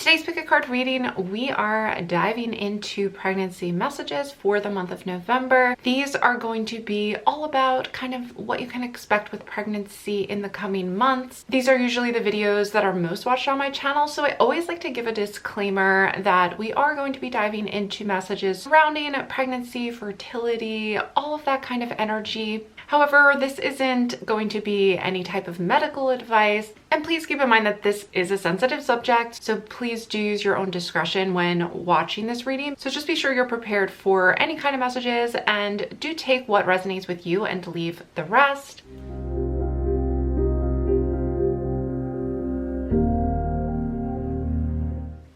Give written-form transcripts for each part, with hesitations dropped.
today's pick a card reading, we are diving into pregnancy messages for the month of November. These are going to be all about kind of what you can expect with pregnancy in the coming months. These are usually the videos that are most watched on my channel, so I always like to give a disclaimer that we are going to be diving into messages surrounding pregnancy, fertility, all of that kind of energy. However, this isn't going to be any type of medical advice. And please keep in mind that this is a sensitive subject, so please do use your own discretion when watching this reading. So just be sure you're prepared for any kind of messages and do take what resonates with you and leave the rest.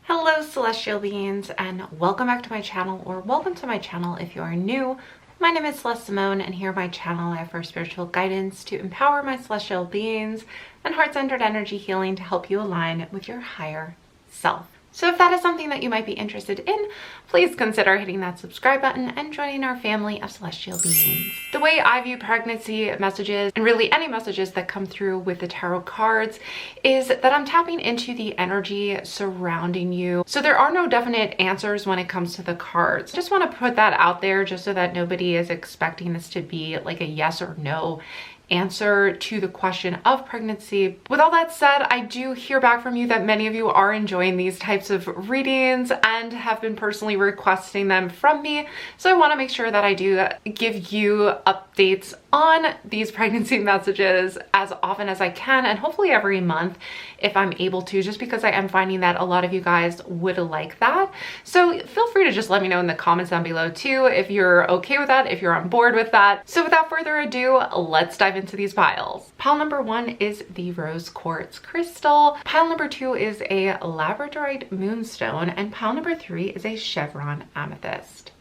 Hello, celestial beings, and welcome back to my channel, or welcome to my channel if you are new. My name is Celeste Simone, and here on my channel I offer spiritual guidance to empower my celestial beings and heart-centered energy healing to help you align with your higher self. So if that is something that you might be interested in, please consider hitting that subscribe button and joining our family of celestial beings. The way I view pregnancy messages, and really any messages that come through with the tarot cards, is that I'm tapping into the energy surrounding you. So there are no definite answers when it comes to the cards. Just want to put that out there just so that nobody is expecting this to be like a yes or no answer to the question of pregnancy. With all that said, I do hear back from you that many of you are enjoying these types of readings and have been personally requesting them from me. So I want to make sure that I do give you updates on these pregnancy messages as often as I can, and hopefully every month if I'm able to, just because I am finding that a lot of you guys would like that. So feel free to just let me know in the comments down below too if you're okay with that, if you're on board with that. So without further ado, let's dive into these piles. Pile number 1 is the rose quartz crystal. Pile number 2 is a Labradorite moonstone, and pile number 3 is a Chevron amethyst.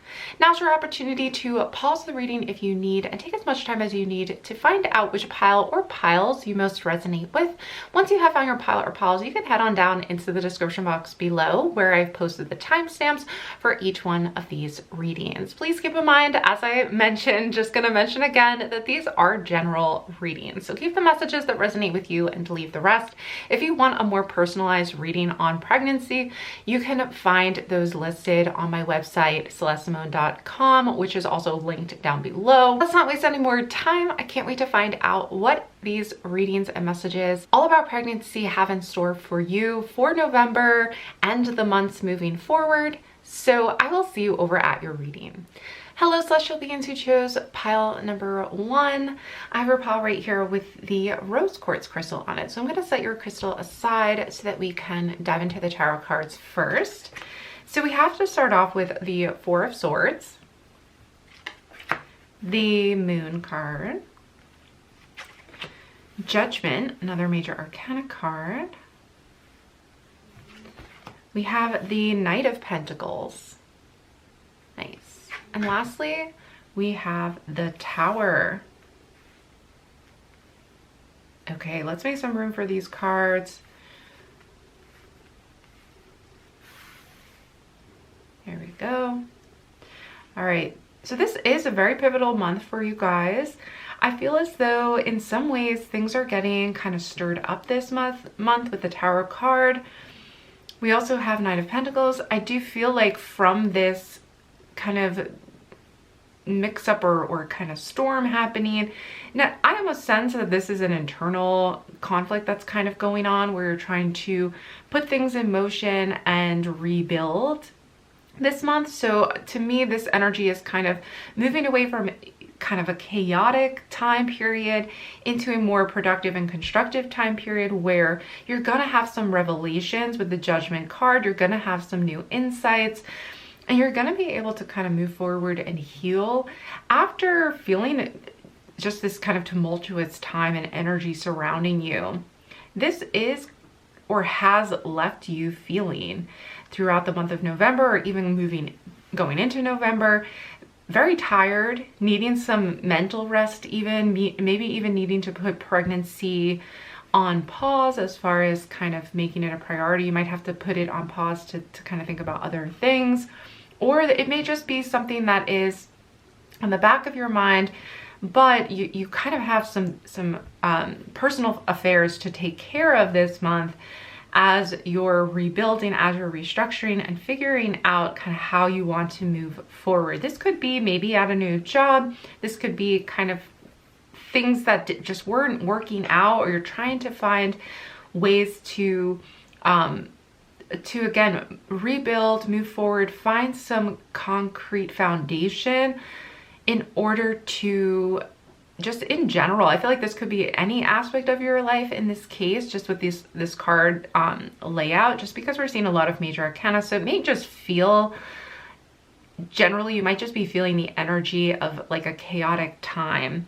Now's your opportunity to pause the reading if you need and take as much time as you need to find out which pile or piles you most resonate with. Once you have found your pile or piles, you can head on down into the description box below where I've posted the timestamps for each one of these readings. Please keep in mind, as I mentioned, just gonna mention again, that these are general readings. So keep the messages that resonate with you and leave the rest. If you want a more personalized reading on pregnancy, you can find those listed on my website, celestesimone.com, which is also linked down below. Let's not waste any more time. I can't wait to find out what these readings and messages all about pregnancy have in store for you for November and the months moving forward. So I will see you over at your reading. Hello, celestial beings who chose pile number 1. I have a pile right here with the rose quartz crystal on it. So I'm going to set your crystal aside so that we can dive into the tarot cards first. So we have to start off with the 4 of Swords, the Moon card, Judgment, another major arcana card. We have the Knight of Pentacles. Nice. And lastly, we have the Tower. Okay, let's make some room for these cards. There we go. All right, so this is a very pivotal month for you guys. I feel as though in some ways things are getting kind of stirred up this month with the Tower card. We also have Knight of Pentacles. I do feel like from this kind of mix up or kind of storm happening, now I almost sense that this is an internal conflict that's kind of going on where you're trying to put things in motion and rebuild this month. So to me, this energy is kind of moving away from kind of a chaotic time period into a more productive and constructive time period where you're gonna have some revelations with the Judgment card. You're gonna have some new insights, and you're gonna be able to kind of move forward and heal after feeling just this kind of tumultuous time and energy surrounding you. This is or has left you feeling throughout the month of November, or even going into November, very tired, needing some mental rest, even maybe even needing to put pregnancy on pause as far as kind of making it a priority. You might have to put it on pause to kind of think about other things, or it may just be something that is on the back of your mind, but you kind of have some personal affairs to take care of this month, as you're rebuilding, as you're restructuring and figuring out kind of how you want to move forward. This could be maybe at a new job. This could be kind of things that just weren't working out, or you're trying to find ways to again, rebuild, move forward, find some concrete foundation in order to just in general, I feel like this could be any aspect of your life in this case, just with this card layout, just because we're seeing a lot of major arcana. So it may just feel, generally, you might just be feeling the energy of like a chaotic time.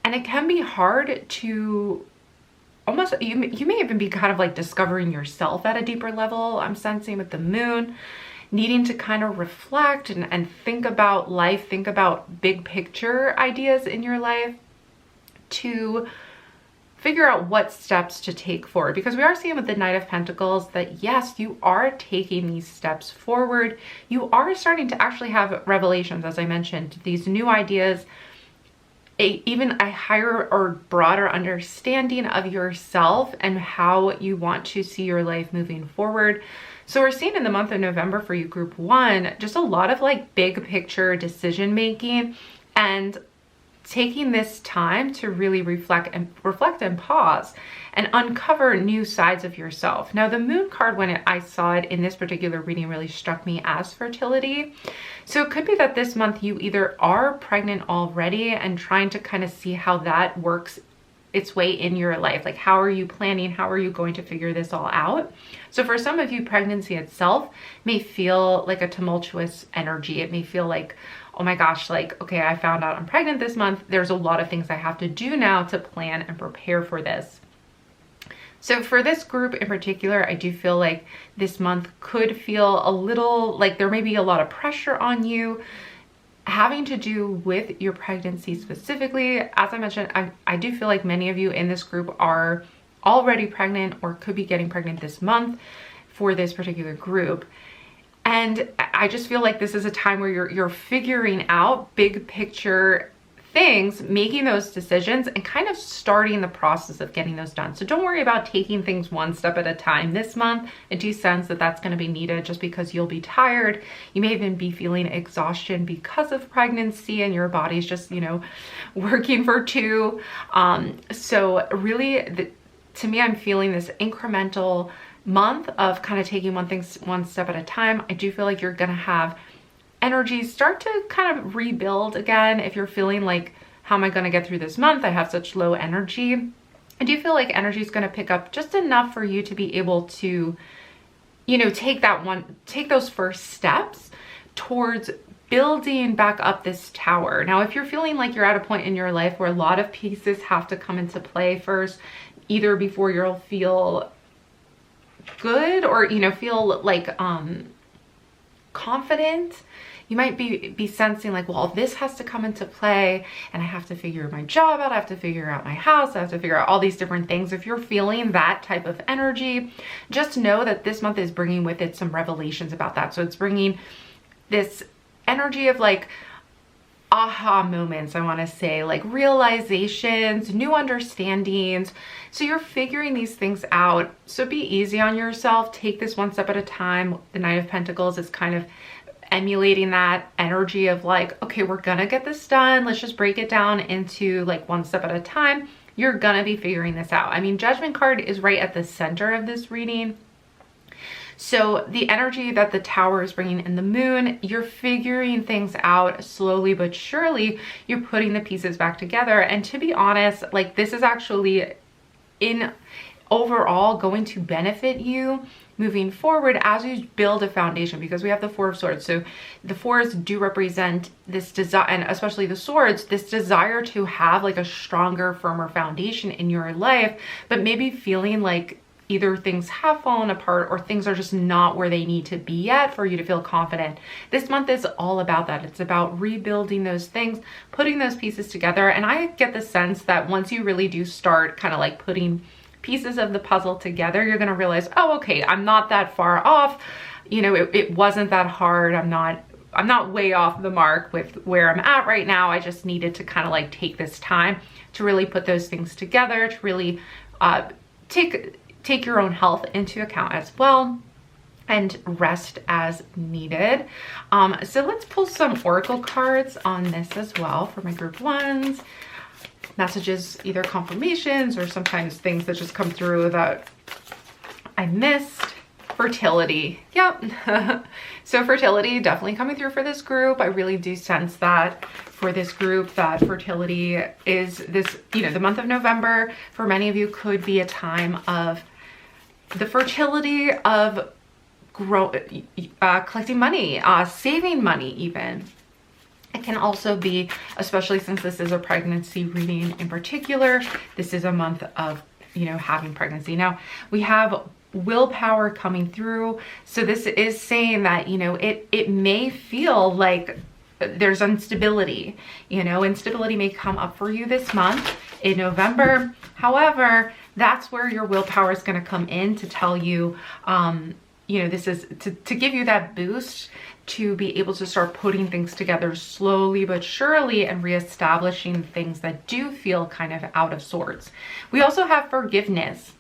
And it can be hard to almost, you may even be kind of like discovering yourself at a deeper level. I'm sensing with the moon, needing to kind of reflect and think about life, think about big picture ideas in your life to figure out what steps to take forward. Because we are seeing with the Knight of Pentacles that yes, you are taking these steps forward. You are starting to actually have revelations, as I mentioned, these new ideas, even a higher or broader understanding of yourself and how you want to see your life moving forward. So we're seeing in the month of November for you, group 1, just a lot of like big picture decision making and taking this time to really reflect and pause and uncover new sides of yourself. Now, the moon card, when I saw it in this particular reading, really struck me as fertility. So it could be that this month you either are pregnant already and trying to kind of see how that works its way in your life. Like, how are you planning? How are you going to figure this all out? So for some of you, pregnancy itself may feel like a tumultuous energy. It may feel like, oh my gosh, like, okay, I found out I'm pregnant this month. There's a lot of things I have to do now to plan and prepare for this. So for this group in particular, I do feel like this month could feel a little like there may be a lot of pressure on you having to do with your pregnancy specifically. As I mentioned, I do feel like many of you in this group are already pregnant or could be getting pregnant this month for this particular group. And I just feel like this is a time where you're figuring out big picture things, making those decisions and kind of starting the process of getting those done. So don't worry about taking things one step at a time this month. I do sense that that's going to be needed just because you'll be tired. You may even be feeling exhaustion because of pregnancy and your body's just, you know, working for two. So really, to me, I'm feeling this incremental month of kind of taking one step at a time. I do feel like you're going to have energy start to kind of rebuild again. If you're feeling like, how am I going to get through this month? I have such low energy. I do feel like energy is going to pick up just enough for you to be able to, you know, take those first steps towards building back up this tower. Now, if you're feeling like you're at a point in your life where a lot of pieces have to come into play first, either before you'll feel good or, you know, feel like confident, you might be sensing like, well, this has to come into play and I have to figure my job out, I have to figure out my house, I have to figure out all these different things. If you're feeling that type of energy, just know that this month is bringing with it some revelations about that. So it's bringing this energy of like aha moments, I want to say, like realizations, new understandings. So you're figuring these things out. So be easy on yourself. Take this one step at a time. The Knight of Pentacles is kind of emulating that energy of like, okay, we're gonna get this done. Let's just break it down into like one step at a time. You're gonna be figuring this out. I mean, Judgment card is right at the center of this reading. So the energy that the tower is bringing in the moon, you're figuring things out slowly but surely. You're putting the pieces back together. And to be honest, like this is actually overall going to benefit you moving forward as you build a foundation, because we have the Four of Swords. So the fours do represent this desire, and especially the swords, this desire to have like a stronger, firmer foundation in your life, but maybe feeling like either things have fallen apart or things are just not where they need to be yet for you to feel confident. This month is all about that. It's about rebuilding those things, putting those pieces together. And I get the sense that once you really do start kind of like putting pieces of the puzzle together, you're going to realize, oh, okay, I'm not that far off. You know, it wasn't that hard. I'm not way off the mark with where I'm at right now. I just needed to kind of like take this time to really put those things together, to really take your own health into account as well, and rest as needed. So let's pull some oracle cards on this as well for my group ones. Messages, either confirmations or sometimes things that just come through that I missed. Fertility. Yep. So fertility definitely coming through for this group. I really do sense that for this group, that fertility is this, the month of November for many of you could be a time of the fertility of collecting money, saving money even. It can also be, especially since this is a pregnancy reading in particular, this is a month of, having pregnancy. Now we have willpower coming through. So this is saying that, it may feel like there's instability, instability may come up for you this month in November. However, that's where your willpower is going to come in to tell you, this is to give you that boost to be able to start putting things together slowly but surely and reestablishing things that do feel kind of out of sorts. We also have forgiveness.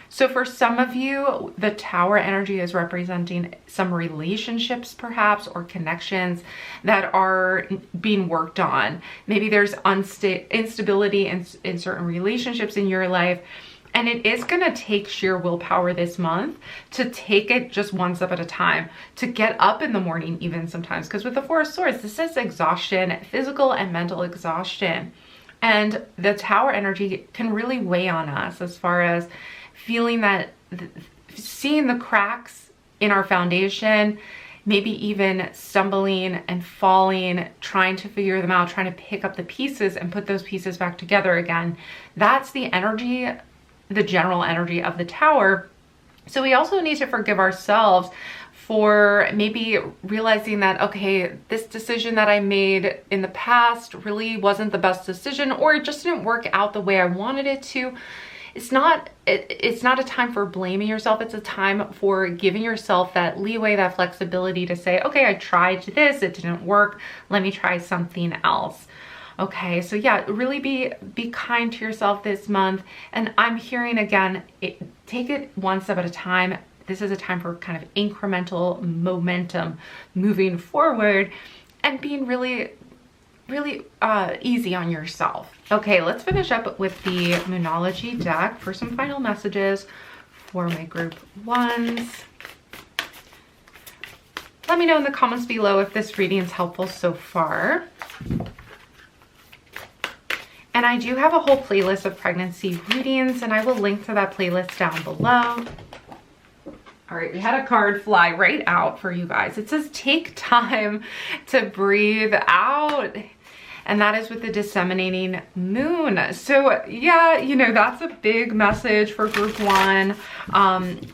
So for some of you, the Tower energy is representing some relationships perhaps, or connections that are being worked on. Maybe there's instability in certain relationships in your life. And it is going to take sheer willpower this month to take it just one step at a time, to get up in the morning even sometimes. Because with the Four of Swords, this is exhaustion, physical and mental exhaustion. And the Tower energy can really weigh on us as far as feeling that, seeing the cracks in our foundation, maybe even stumbling and falling, trying to figure them out, trying to pick up the pieces and put those pieces back together again. That's the energy, the general energy of the Tower. So we also need to forgive ourselves for maybe realizing that, okay, this decision that I made in the past really wasn't the best decision, or it just didn't work out the way I wanted it to. It's not a time for blaming yourself. It's a time for giving yourself that leeway, that flexibility to say, okay, I tried this, it didn't work. Let me try something else. Okay, so yeah, really be kind to yourself this month. And I'm hearing again, take it one step at a time. This is a time for kind of incremental momentum moving forward and being really easy on yourself. Okay, let's finish up with the Moonology deck for some final messages for my group ones. Let me know in the comments below if this reading is helpful so far. And I do have a whole playlist of pregnancy readings, and I will link to that playlist down below. All right, we had a card fly right out for you guys. It says, take time to breathe out. And that is with the disseminating moon. So yeah, that's a big message for group one.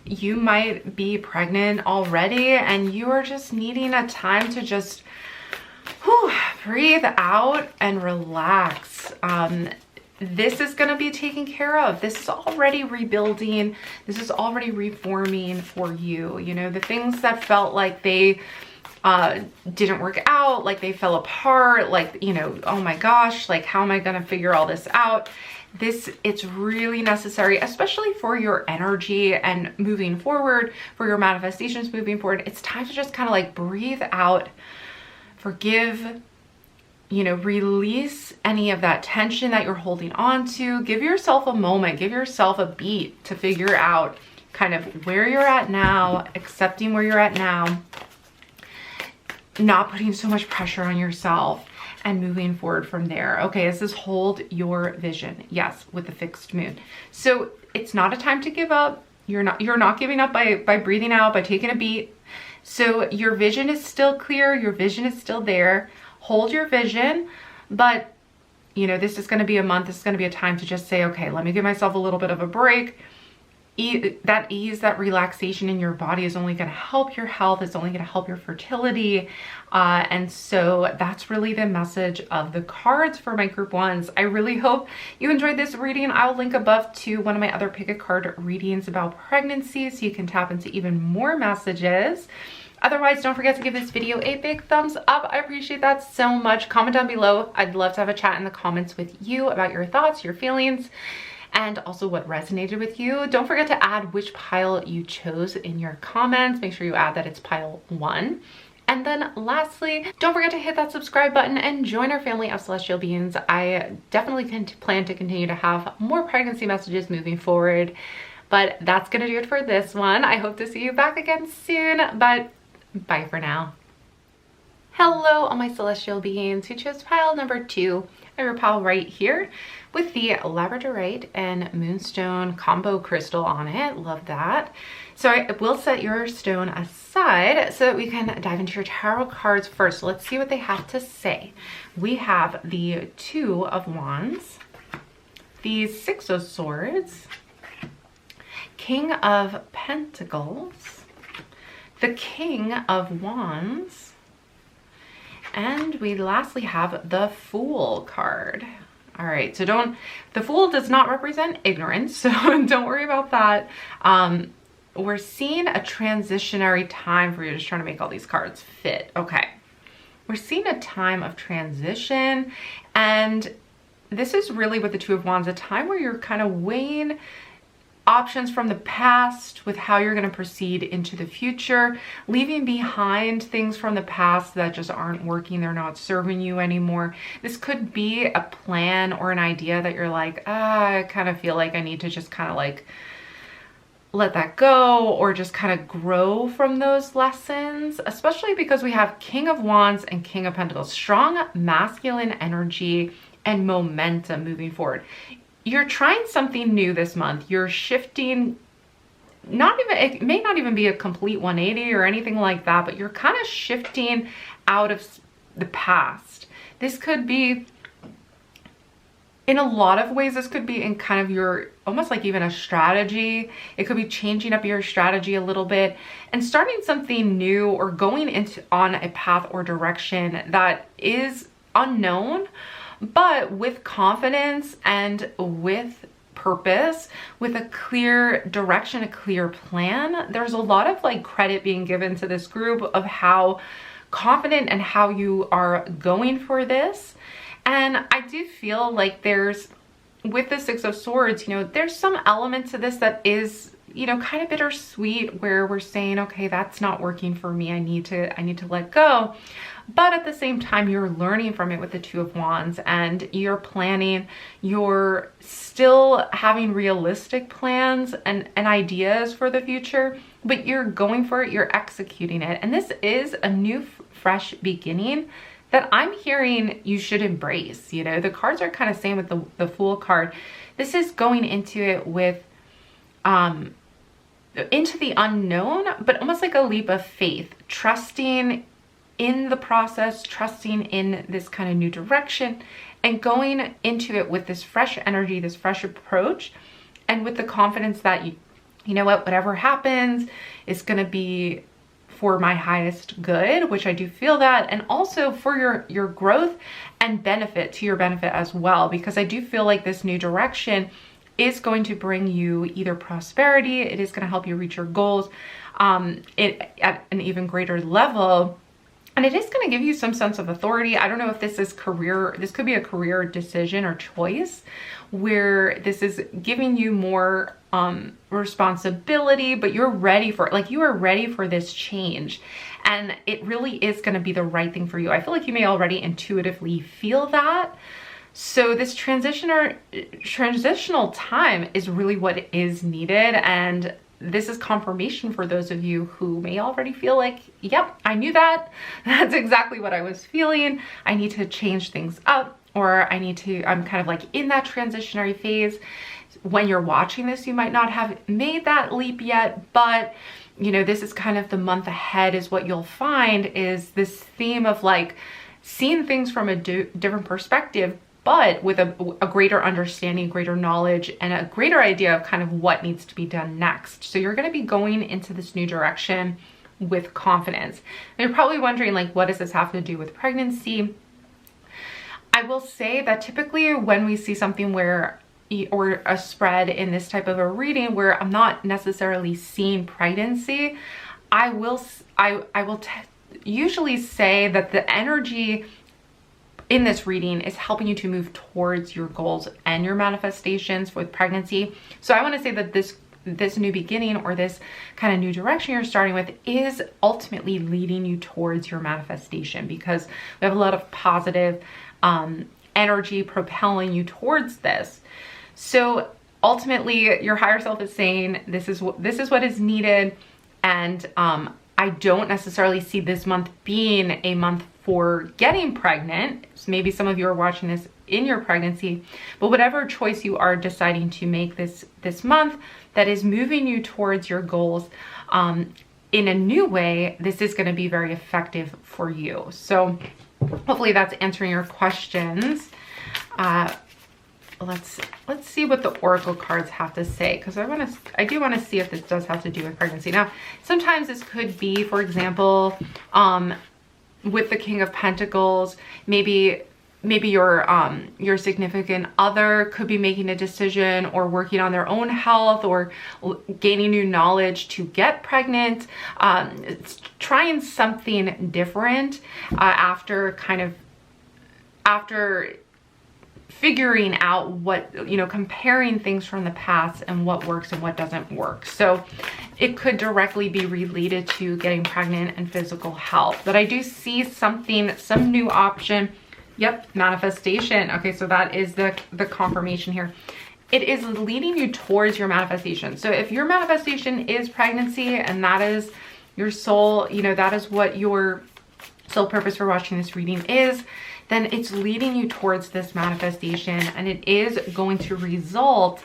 You might be pregnant already and you are just needing a time to just breathe out and relax. This is going to be taken care of. This is already rebuilding. This is already reforming for you. The things that felt like they didn't work out, like they fell apart, like, oh my gosh, like how am I going to figure all this out? It's really necessary, especially for your energy and moving forward, for your manifestations moving forward. It's time to just kind of like breathe out, forgive, release any of that tension that you're holding on to. Give yourself a moment, give yourself a beat to figure out kind of where you're at now, accepting where you're at now, not putting so much pressure on yourself, and moving forward from there. Okay, this is hold your vision. Yes, with the fixed moon. So it's not a time to give up. You're not giving up by breathing out, by taking a beat. So your vision is still clear. Your vision is still there. Hold your vision, but this is going to be a month. This is going to be a time to just say, okay, let me give myself a little bit of a break. That ease, that relaxation in your body is only going to help your health. It's only going to help your fertility. And so that's really the message of the cards for my group ones. I really hope you enjoyed this reading. I'll link above to one of my other pick a card readings about pregnancy so you can tap into even more messages. Otherwise, don't forget to give this video a big thumbs up. I appreciate that so much. Comment down below. I'd love to have a chat in the comments with you about your thoughts, your feelings. and also what resonated with you. Don't forget to add which pile you chose in your comments. Make sure you add that it's pile 1. And then lastly, don't forget to hit that subscribe button and join our family of celestial beings. I definitely plan to continue to have more pregnancy messages moving forward, but that's gonna do it for this one. I hope to see you back again soon, but bye for now. Hello, all my celestial beings who chose pile number 2. I have your pile right here with the Labradorite and Moonstone combo crystal on it. Love that. So I will set your stone aside so that we can dive into your tarot cards first. So let's see what they have to say. We have the 2 of Wands, the 6 of Swords, King of Pentacles, the King of Wands, and we lastly have the Fool card. All right, so the Fool does not represent ignorance, so don't worry about that. We're seeing a transitionary time for you. Just trying to make all these cards fit. Okay, we're seeing a time of transition, and this is really with the 2 of Wands, a time where you're kind of weighing options from the past with how you're going to proceed into the future, leaving behind things from the past that just aren't working. They're not serving you anymore. This could be a plan or an idea that you're like, I kind of feel like I need to just kind of like let that go, or just kind of grow from those lessons, especially because we have King of Wands and King of Pentacles, strong masculine energy and momentum moving forward. You're trying something new this month. You're shifting, it may not even be a complete 180 or anything like that, but you're kind of shifting out of the past. This could be, in a lot of ways, this could be in kind of your, almost like even a strategy. It could be changing up your strategy a little bit and starting something new, or going on a path or direction that is unknown, but with confidence and with purpose, with a clear direction, a clear plan. There's a lot of like credit being given to this group of how confident and how you are going for this. And I do feel like there's, with the 6 of Swords, you know, there's some element to this that is, you know, kind of bittersweet, where we're saying, okay, that's not working for me. I need to let go. But at the same time, you're learning from it with the 2 of Wands, and you're planning, you're still having realistic plans and ideas for the future, but you're going for it, you're executing it. And this is a new, fresh beginning that I'm hearing you should embrace. You know, the cards are kind of saying with the Fool card, this is going into it with, into the unknown, but almost like a leap of faith, trusting in the process, trusting in this kind of new direction, and going into it with this fresh energy, this fresh approach, and with the confidence that you know what, whatever happens is going to be for my highest good, which I do feel that, and also for your growth and benefit, to your benefit as well, because I do feel like this new direction is going to bring you either prosperity, it is going to help you reach your goals at an even greater level. And it is going to give you some sense of authority. I don't know if this is career, this could be a career decision or choice, where this is giving you more responsibility, but you're ready for it. Like, you are ready for this change. And it really is going to be the right thing for you. I feel like you may already intuitively feel that. So this transitional time is really what is needed. And this is confirmation for those of you who may already feel like, yep, I knew that. That's exactly what I was feeling. I need to change things up, or I'm kind of like in that transitionary phase. When you're watching this, you might not have made that leap yet, but you know, this is kind of the month ahead is what you'll find is this theme of like seeing things from a different perspective, but with a greater understanding, greater knowledge, and a greater idea of kind of what needs to be done next. So you're going to be going into this new direction with confidence. And you're probably wondering, like, what does this have to do with pregnancy? I will say that typically when we see something where, or a spread in this type of a reading where I'm not necessarily seeing pregnancy, I will usually say that the energy in this reading is helping you to move towards your goals and your manifestations with pregnancy. So I want to say that this new beginning, or this kind of new direction you're starting with, is ultimately leading you towards your manifestation, because we have a lot of positive energy propelling you towards this. So ultimately your higher self is saying this is what is needed. And I don't necessarily see this month being a month for getting pregnant. So maybe some of you are watching this in your pregnancy, but whatever choice you are deciding to make this month that is moving you towards your goals in a new way, this is going to be very effective for you. So hopefully that's answering your questions. Let's see what the oracle cards have to say, because I do want to see if this does have to do with pregnancy. Now, sometimes this could be, for example, with the King of Pentacles, maybe your significant other could be making a decision or working on their own health or gaining new knowledge to get pregnant, trying something different after figuring out what, comparing things from the past and what works and what doesn't work. So it could directly be related to getting pregnant and physical health. But I do see some new option. Yep, manifestation. Okay, so that is the confirmation here. It is leading you towards your manifestation. So if your manifestation is pregnancy and that is your soul, that is what your soul purpose for watching this reading is, then it's leading you towards this manifestation, and it is going to result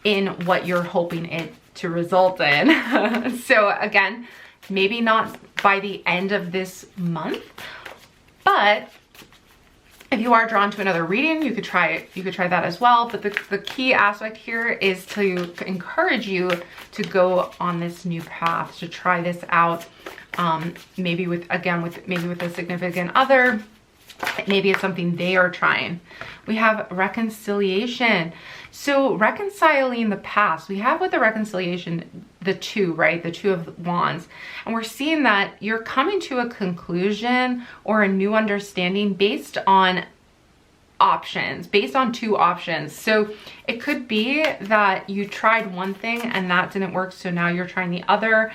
in what you're hoping it to result in. So again, maybe not by the end of this month, but if you are drawn to another reading, you could try that as well. But the key aspect here is to encourage you to go on this new path, to try this out, maybe with a significant other. Maybe it's something they are trying. We have reconciliation. So reconciling the past. We have with the reconciliation, the two, right? The Two of Wands. And we're seeing that you're coming to a conclusion or a new understanding based on options, based on two options. So it could be that you tried one thing and that didn't work, so now you're trying the other.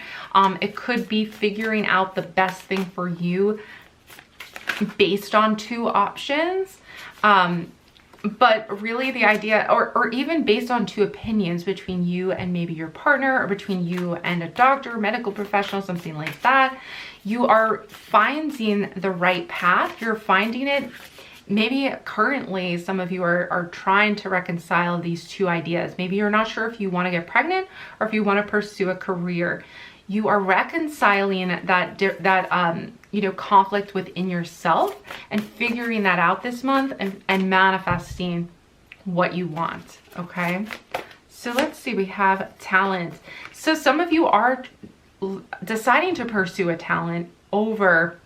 It could be figuring out the best thing for you based on two options, but really the idea, or even based on two opinions between you and maybe your partner, or between you and a doctor, medical professional, something like that. You are finding the right path. You're finding it. Maybe currently some of you are trying to reconcile these two ideas. Maybe you're not sure if you want to get pregnant or if you want to pursue a career. You are reconciling that conflict within yourself and figuring that out this month, and manifesting what you want. Okay, so let's see, we have talent. So some of you are deciding to pursue a talent over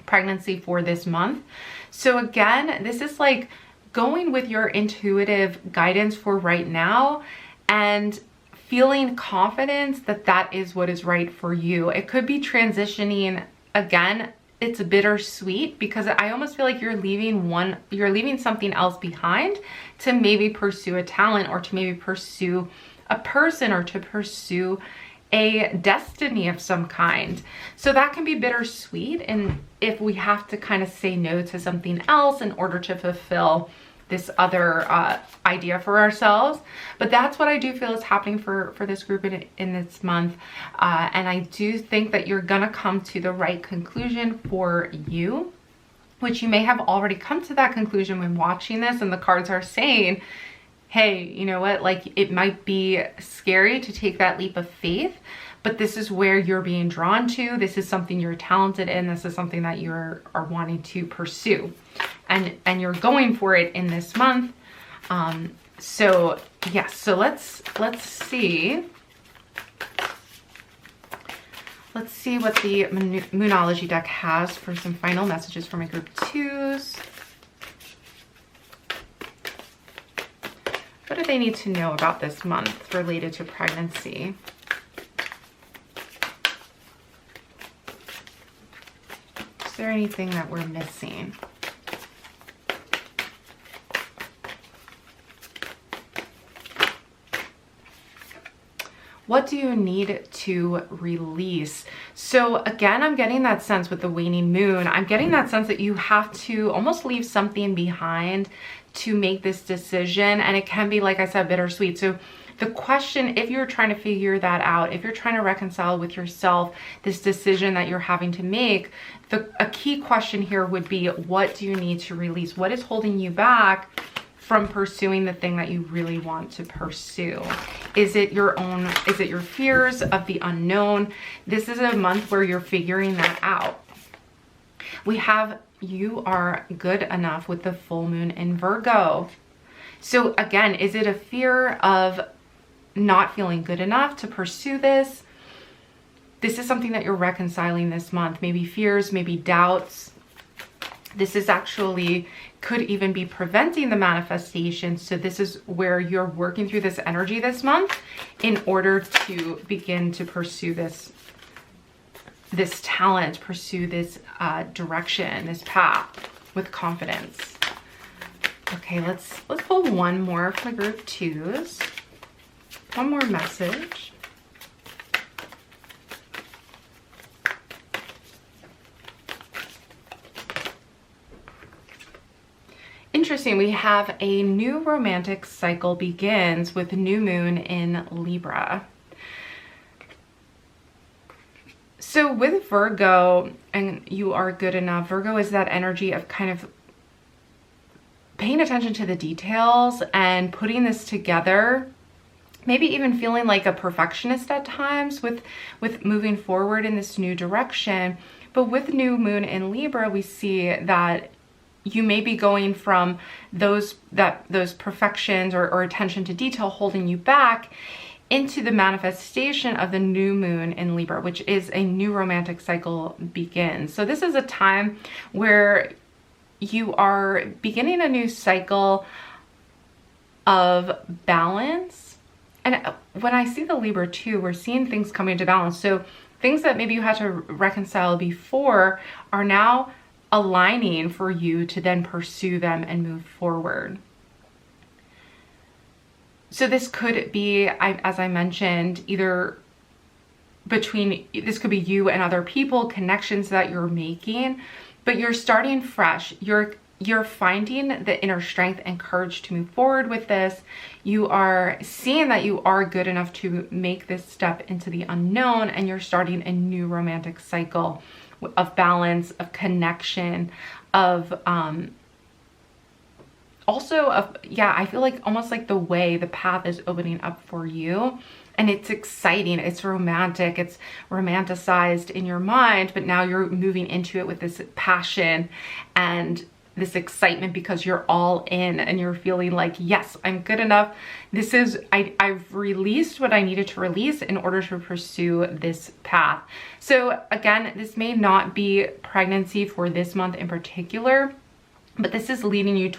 pregnancy for this month. So again, this is like going with your intuitive guidance for right now and feeling confidence that that is what is right for you. It could be transitioning. Again, it's bittersweet, because I almost feel like you're leaving something else behind to maybe pursue a talent, or to maybe pursue a person, or to pursue a destiny of some kind. So that can be bittersweet, and if we have to kind of say no to something else in order to fulfill this other idea for ourselves. But that's what I do feel is happening for this group in this month. And I do think that you're gonna come to the right conclusion for you, which you may have already come to that conclusion when watching this, and the cards are saying, hey, you know what, like it might be scary to take that leap of faith, but this is where you're being drawn to. This is something you're talented in. This is something that you are wanting to pursue, and you're going for it in this month. So yes, so let's see. Let's see what the Moonology deck has for some final messages for my group twos. What do they need to know about this month related to pregnancy? Is there anything that we're missing? What do you need to release? So again, I'm getting that sense with the waning moon. I'm getting that sense that you have to almost leave something behind to make this decision. And it can be, like I said, bittersweet. So the question, if you're trying to figure that out, if you're trying to reconcile with yourself this decision that you're having to make, a key question here would be, what do you need to release? What is holding you back from pursuing the thing that you really want to pursue? Is it your fears of the unknown? This is a month where you're figuring that out. We have, you are good enough with the full moon in Virgo. So again, is it a fear of not feeling good enough to pursue this? This is something that you're reconciling this month. Maybe fears, maybe doubts. This is actually, could even be preventing the manifestation. So this is where you're working through this energy this month in order to begin to pursue this talent, pursue this direction, this path with confidence. Okay, let's pull one more for group twos. One more message. Interesting, we have a new romantic cycle begins with new moon in Libra. So with Virgo, and you are good enough, Virgo is that energy of kind of paying attention to the details and putting this together, maybe even feeling like a perfectionist at times with moving forward in this new direction. But with new moon in Libra, we see that you may be going from those perfections or attention to detail holding you back into the manifestation of the new moon in Libra, which is a new romantic cycle begins. So this is a time where you are beginning a new cycle of balance. And when I see the Libra too, we're seeing things coming into balance. So things that maybe you had to reconcile before are now aligning for you to then pursue them and move forward. So this could be, as I mentioned, either this could be you and other people, connections that you're making, but you're starting fresh. You're finding the inner strength and courage to move forward with this. You are seeing that you are good enough to make this step into the unknown, and you're starting a new romantic cycle of balance, of connection, of also of, yeah, I feel like almost like the path is opening up for you. And it's exciting, it's romantic, it's romanticized in your mind, but now you're moving into it with this passion and this excitement because you're all in and you're feeling like, yes, I'm good enough. This is, I've released what I needed to release in order to pursue this path. So again, this may not be pregnancy for this month in particular, but this is leading you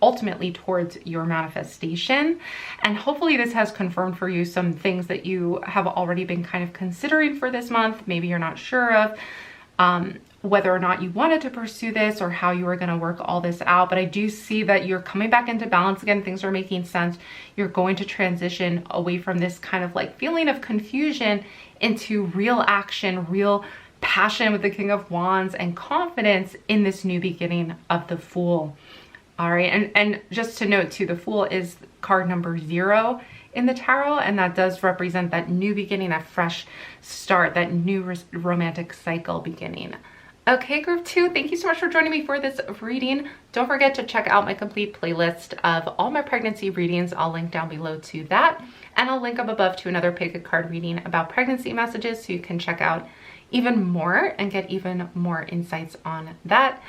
ultimately towards your manifestation. And hopefully this has confirmed for you some things that you have already been kind of considering for this month. Maybe you're not sure of whether or not you wanted to pursue this or how you were going to work all this out. But I do see that you're coming back into balance again. Things are making sense. You're going to transition away from this kind of like feeling of confusion into real action, real passion with the King of Wands, and confidence in this new beginning of the Fool. All right, and just to note too, the Fool is card number 0 in the tarot, and that does represent that new beginning, a fresh start, that new romantic cycle beginning. Okay, group 2, thank you so much for joining me for this reading. Don't forget to check out my complete playlist of all my pregnancy readings. I'll link down below to that, and I'll link up above to another pick a card reading about pregnancy messages, so you can check out even more and get even more insights on that.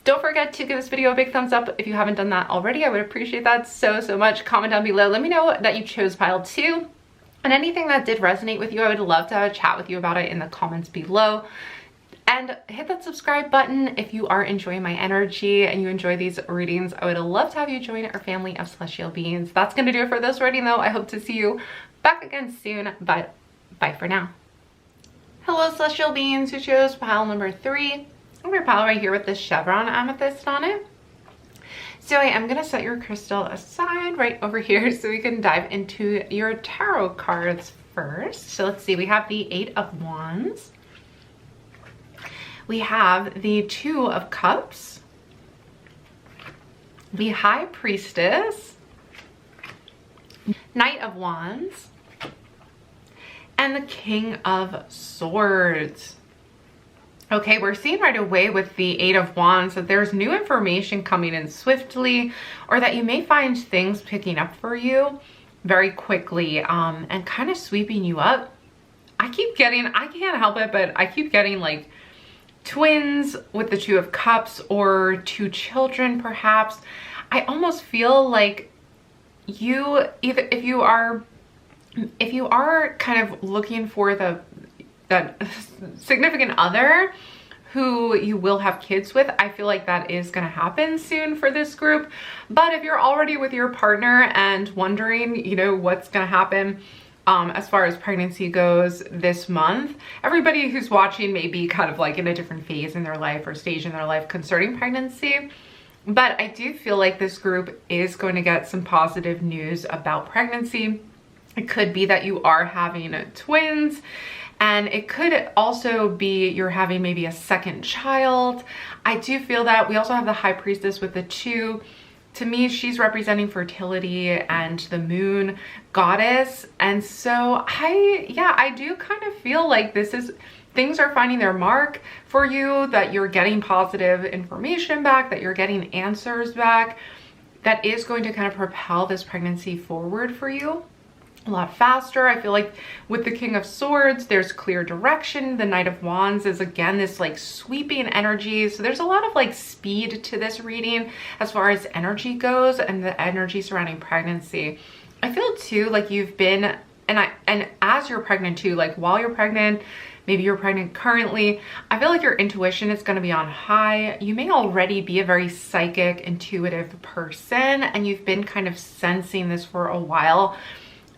Don't forget to give this video a big thumbs up if you haven't done that already. I would appreciate that so much. Comment down below. Let me know that you chose pile 2. And anything that did resonate with you, I would love to have a chat with you about it in the comments below. And hit that subscribe button if you are enjoying my energy and you enjoy these readings. I would love to have you join our family of celestial beings. That's going to do it for this reading though. I hope to see you back again soon, but bye for now. Hello celestial beings who chose pile number 3. I'm your pile right here with this Chevron amethyst on it. So I am going to set your crystal aside right over here so we can dive into your tarot cards first. So let's see, we have the Eight of Wands. We have the Two of Cups, the High Priestess, Knight of Wands, and the King of Swords. Okay, we're seeing right away with the Eight of Wands that there's new information coming in swiftly, or that you may find things picking up for you very quickly and kind of sweeping you up. I can't help it, but I keep getting like twins with the Two of Cups, or two children perhaps. I almost feel like you, either if you are kind of looking for that significant other who you will have kids with, I feel like that is going to happen soon for this group. But if you're already with your partner and wondering, you know, what's going to happen as far as pregnancy goes this month, everybody who's watching may be kind of like in a different phase in their life or stage in their life concerning pregnancy. But I do feel like this group is going to get some positive news about pregnancy. It could be that you are having twins, and it could also be you're having maybe a second child. I do feel that we also have the High Priestess with the two. To me, she's representing fertility and the moon goddess. And so I do kind of feel like things are finding their mark for you, that you're getting positive information back, that you're getting answers back, that is going to kind of propel this pregnancy forward for you a lot faster. I feel like with the King of Swords, there's clear direction. The Knight of Wands is again this like sweeping energy. So there's a lot of like speed to this reading as far as energy goes, and the energy surrounding pregnancy. I feel too like you've been, and as you're pregnant too, like while you're pregnant, maybe you're pregnant currently, I feel like your intuition is going to be on high. You may already be a very psychic, intuitive person, and you've been kind of sensing this for a while.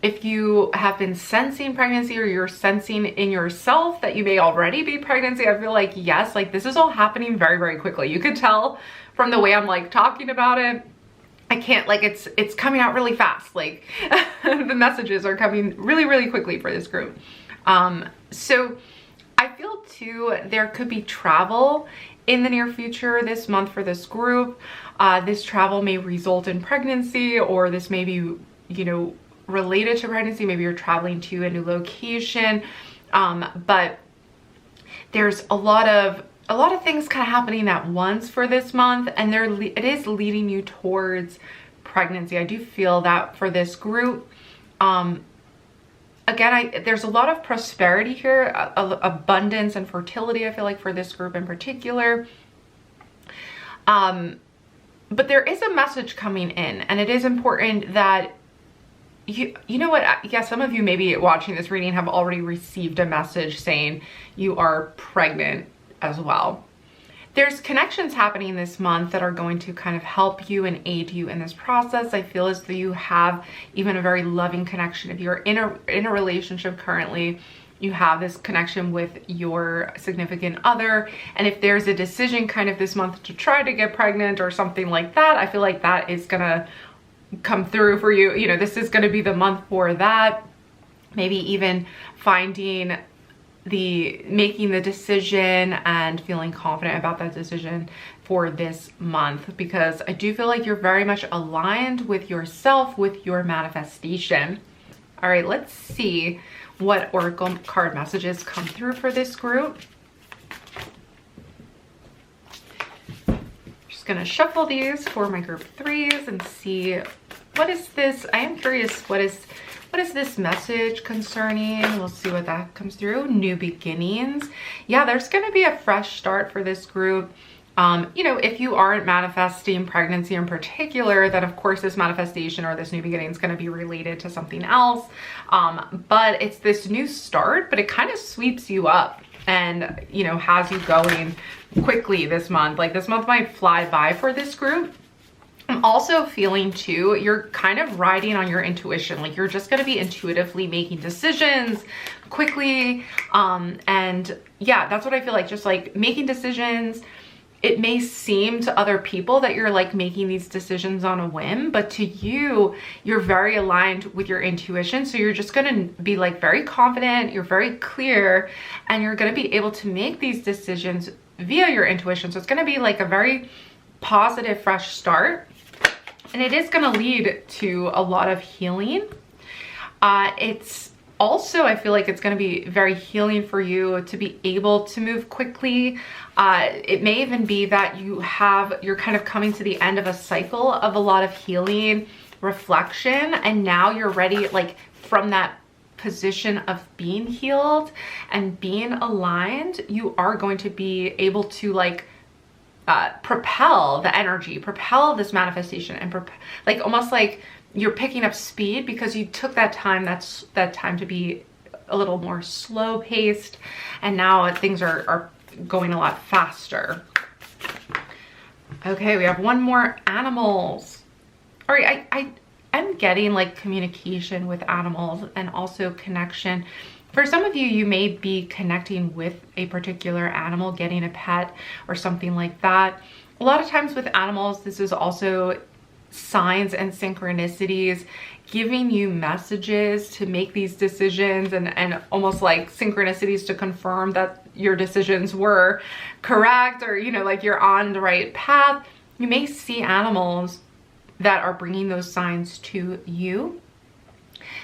If you have been sensing pregnancy, or you're sensing in yourself that you may already be pregnancy, I feel like, yes, like this is all happening very, very quickly. You could tell from the way I'm like talking about it. I can't, like, it's coming out really fast. Like the messages are coming really, really quickly for this group. So I feel too, there could be travel in the near future this month for this group. This travel may result in pregnancy, or this may be, you know, related to pregnancy. Maybe you're traveling to a new location, but there's a lot of things kind of happening at once for this month, and it is leading you towards pregnancy. I do feel that for this group. Again, there's a lot of prosperity here, abundance and fertility, I feel like, for this group in particular. But there is a message coming in, and it is important that you know what, yeah, some of you maybe watching this reading have already received a message saying you are pregnant as well. There's connections happening this month that are going to kind of help you and aid you in this process. I feel as though you have even a very loving connection. If you're in a relationship currently, you have this connection with your significant other. And if there's a decision kind of this month to try to get pregnant or something like that, I feel like that is gonna come through for you. You know, this is gonna be the month for that. Maybe even making the decision and feeling confident about that decision for this month, because I do feel like you're very much aligned with yourself, with your manifestation. All right, let's see what oracle card messages come through for this group. Just gonna shuffle these for my group threes and see what is this. I am curious, what is this message concerning? We'll see what that comes through. New beginnings. Yeah, there's going to be a fresh start for this group. You know, if you aren't manifesting pregnancy in particular, then of course this manifestation or this new beginning is going to be related to something else. But it's this new start, but it kind of sweeps you up and, you know, has you going quickly this month. Like this month might fly by for this group. I'm also feeling too, you're kind of riding on your intuition. Like you're just going to be intuitively making decisions quickly. And yeah, that's what I feel like. Just like making decisions, it may seem to other people that you're like making these decisions on a whim, but to you, you're very aligned with your intuition. So you're just going to be like very confident, you're very clear, and you're going to be able to make these decisions via your intuition. So it's going to be like a very positive, fresh start. And it is going to lead to a lot of healing. It's also, I feel like it's going to be very healing for you to be able to move quickly. It may even be that you're kind of coming to the end of a cycle of a lot of healing, reflection, and now you're ready, like from that position of being healed and being aligned, you are going to be able to like propel the energy, propel this manifestation, and like almost like you're picking up speed because you took that time, that time to be a little more slow paced, and now things are going a lot faster. Okay, we have one more, animals. All right, I'm getting like communication with animals and also connection. For some of you, you may be connecting with a particular animal, getting a pet or something like that. A lot of times with animals, this is also signs and synchronicities giving you messages to make these decisions, and almost like synchronicities to confirm that your decisions were correct, or, you know, like you're on the right path. You may see animals that are bringing those signs to you.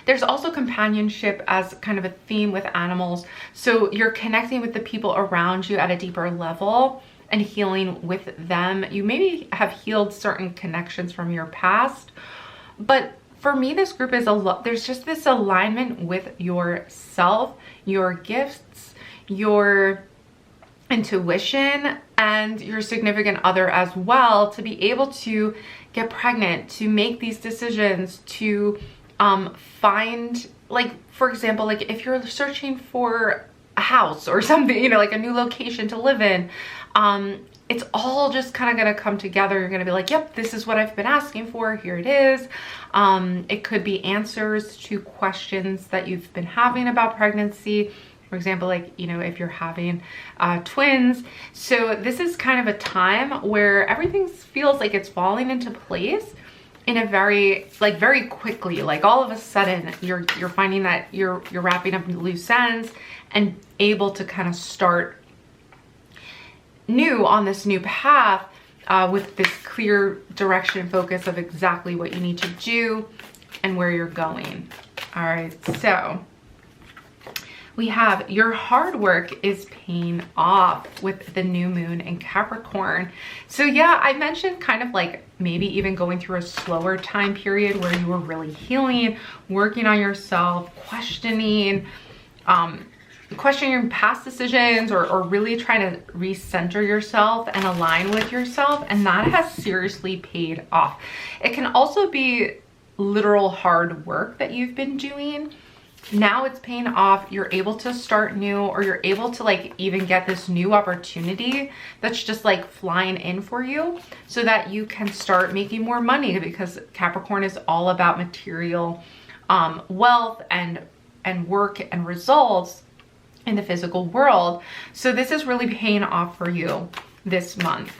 There's also companionship as kind of a theme with animals. So you're connecting with the people around you at a deeper level and healing with them. You maybe have healed certain connections from your past, but for me, this group is there's just this alignment with yourself, your gifts, your intuition, and your significant other as well, to be able to get pregnant, to make these decisions, to find, like, for example, like if you're searching for a house or something, you know, like a new location to live in, it's all just kind of going to come together. You're going to be like, yep, this is what I've been asking for. Here it is. It could be answers to questions that you've been having about pregnancy. For example, like, you know, if you're having twins. So this is kind of a time where everything feels like it's falling into place in a very quickly, like all of a sudden you're finding that you're wrapping up loose ends and able to kind of start new on this new path with this clear direction and focus of exactly what you need to do and where you're going. All right, so we have your hard work is paying off with the new moon in Capricorn. So yeah, I mentioned kind of like maybe even going through a slower time period where you were really healing, working on yourself, questioning your past decisions, or really trying to recenter yourself and align with yourself, and that has seriously paid off. It can also be literal hard work that you've been doing. Now it's paying off. You're able to start new, or you're able to like even get this new opportunity that's just like flying in for you, so that you can start making more money, because Capricorn is all about material wealth and work and results in the physical world. So this is really paying off for you this month.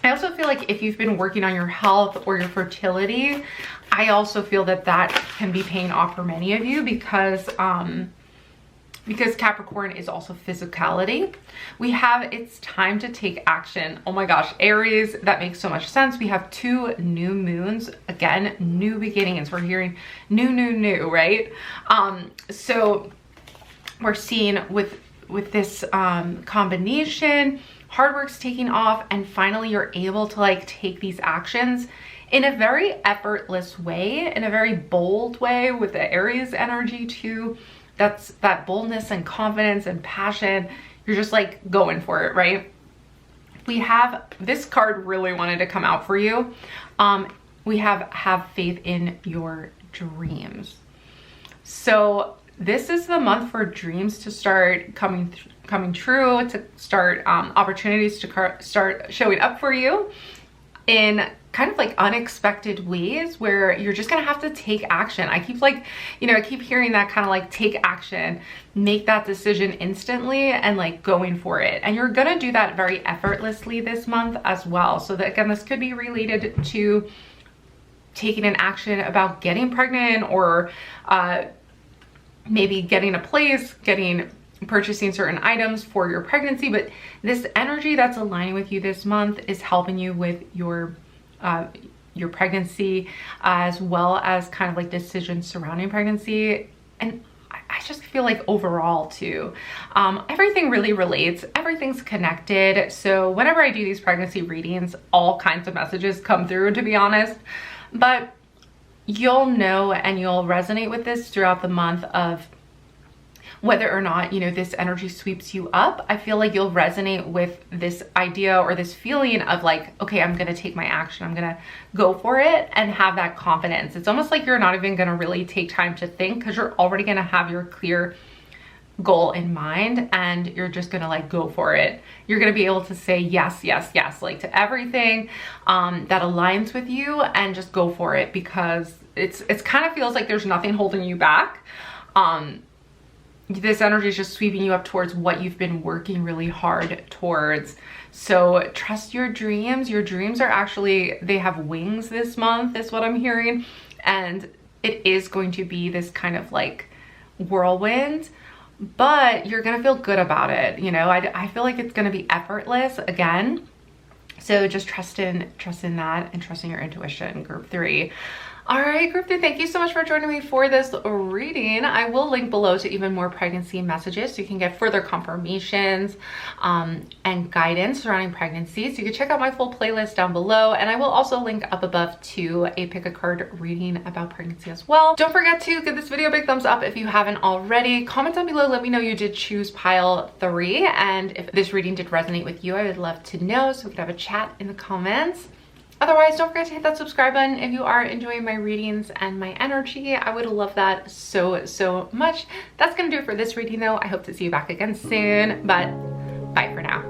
I also feel like if you've been working on your health or your fertility, I also feel that that can be paying off for many of you, because Capricorn is also physicality. We have it's time to take action. Oh my gosh, Aries, that makes so much sense. We have 2 new moons. Again, new beginnings. We're hearing new, right? So we're seeing with this combination, hard work's taking off, and finally you're able to like take these actions in a very effortless way, in a very bold way, with the Aries energy too. That's that boldness and confidence and passion. You're just like going for it, right? We have this card really wanted to come out for you. We have faith in your dreams. So this is the month for dreams to start coming true, to start opportunities to start showing up for you. in kind of like unexpected ways where you're just gonna have to take action. I keep like, I keep hearing that kind of like take action, make that decision instantly and like going for it. And you're gonna do that very effortlessly this month as well. So that again, this could be related to taking an action about getting pregnant or maybe getting a place, purchasing certain items for your pregnancy. But this energy that's aligning with you this month is helping you with your pregnancy, as well as kind of like decisions surrounding pregnancy. And I just feel like overall too, everything really relates, everything's connected. So whenever I do these pregnancy readings, all kinds of messages come through, to be honest. But you'll know and you'll resonate with this throughout the month of whether or not, this energy sweeps you up. I feel like you'll resonate with this idea or this feeling of like, okay, I'm gonna take my action, I'm gonna go for it and have that confidence. It's almost like you're not even gonna really take time to think because you're already gonna have your clear goal in mind and you're just gonna like go for it. You're gonna be able to say yes, yes, yes, like to everything that aligns with you and just go for it because it's kind of feels like there's nothing holding you back. This energy is just sweeping you up towards what you've been working really hard towards. So trust your dreams. Your dreams are actually, they have wings this month is what I'm hearing. And it is going to be this kind of like whirlwind, but you're gonna feel good about it. I feel like it's gonna be effortless again. So just trust in that and trust in your intuition, group 3. All right, group 3, thank you so much for joining me for this reading. I will link below to even more pregnancy messages so you can get further confirmations and guidance surrounding pregnancy. So you can check out my full playlist down below, and I will also link up above to a pick a card reading about pregnancy as well. Don't forget to give this video a big thumbs up if you haven't already. Comment down below, let me know you did choose pile 3, and if this reading did resonate with you, I would love to know so we could have a chat in the comments. Otherwise, don't forget to hit that subscribe button if you are enjoying my readings and my energy. I would love that so much. That's gonna do it for this reading though. I hope to see you back again soon, but bye for now.